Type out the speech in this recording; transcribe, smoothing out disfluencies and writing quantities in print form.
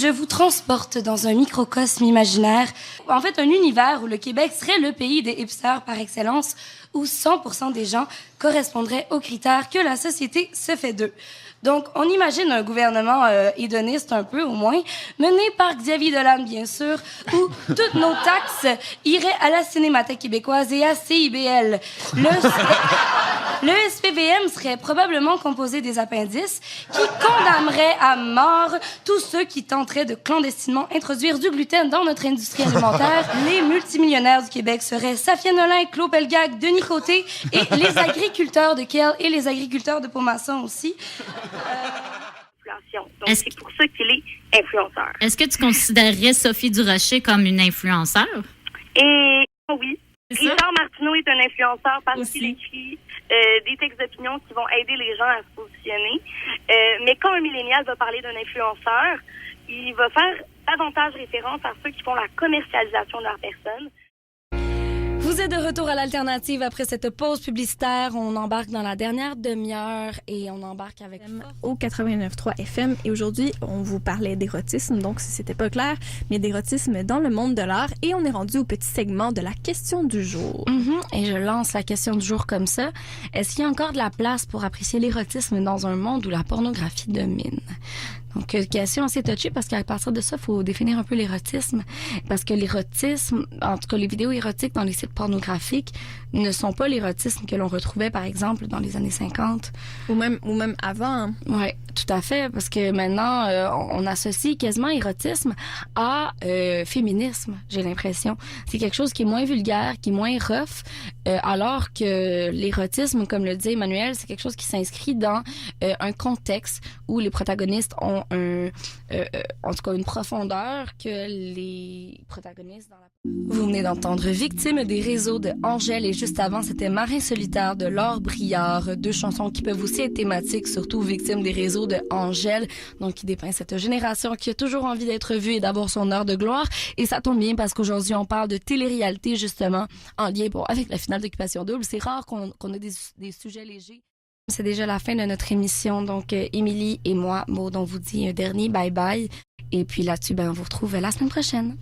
Je vous transporte dans un microcosme imaginaire, en fait un univers où le Québec serait le pays des hipsters par excellence, où 100% des gens correspondraient aux critères que la société se fait d'eux. Donc, on imagine un gouvernement hédoniste un peu, au moins, mené par Xavier Dolan, bien sûr, où toutes nos taxes iraient à la Cinémathèque québécoise et à CIBL. Le SPVM serait probablement composé des appendices qui condamneraient à mort tous ceux qui tenteraient de clandestinement introduire du gluten dans notre industrie alimentaire. Les multimillionnaires du Québec seraient Safia Nolin, Claude Pelgag, Denis Côté et les agriculteurs de Kiel et les agriculteurs de Pont-Maçon aussi. Donc, c'est pour ça qu'il est influenceur. Est-ce que tu considérerais Sophie Durocher comme une influenceur? Et oui. Richard Martineau est un influenceur parce qu'il écrit des textes d'opinion qui vont aider les gens à se positionner. Mais quand un millénial va parler d'un influenceur, il va faire davantage référence à ceux qui font la commercialisation de leur personne. Vous êtes de retour à l'Alternative après cette pause publicitaire. On embarque dans la dernière demi-heure et on embarque avec... Au 89.3 FM. Et aujourd'hui, on vous parlait d'érotisme, donc si c'était pas clair, mais d'érotisme dans le monde de l'art. Et on est rendu au petit segment de la question du jour. Et je lance la question du jour comme ça. Est-ce qu'il y a encore de la place pour apprécier l'érotisme dans un monde où la pornographie domine? Donc, question assez touchée parce qu'à partir de ça, il faut définir un peu l'érotisme. Parce que l'érotisme, en tout cas les vidéos érotiques dans les sites pornographiques, ne sont pas l'érotisme que l'on retrouvait, par exemple, dans les années 50. Ou même avant. Oui, tout à fait. Parce que maintenant, on associe quasiment érotisme à féminisme, j'ai l'impression. C'est quelque chose qui est moins vulgaire, qui est moins rough, alors que l'érotisme, comme le dit Emmanuel, c'est quelque chose qui s'inscrit dans un contexte où les protagonistes ont en tout cas une profondeur que les protagonistes dans la... Vous venez d'entendre Victime des réseaux de Angèle et juste avant c'était Marin solitaire de Laure Briard, deux chansons qui peuvent aussi être thématiques, surtout Victime des réseaux de Angèle, donc qui dépeint cette génération qui a toujours envie d'être vue et d'avoir son heure de gloire. Et ça tombe bien parce qu'aujourd'hui on parle de télé-réalité justement en lien avec la finale d'Occupation Double. C'est rare qu'on ait des sujets légers. C'est déjà la fin de notre émission, donc Émilie et moi, Maud, on vous dit un dernier bye-bye. Et puis là-dessus, on vous retrouve la semaine prochaine.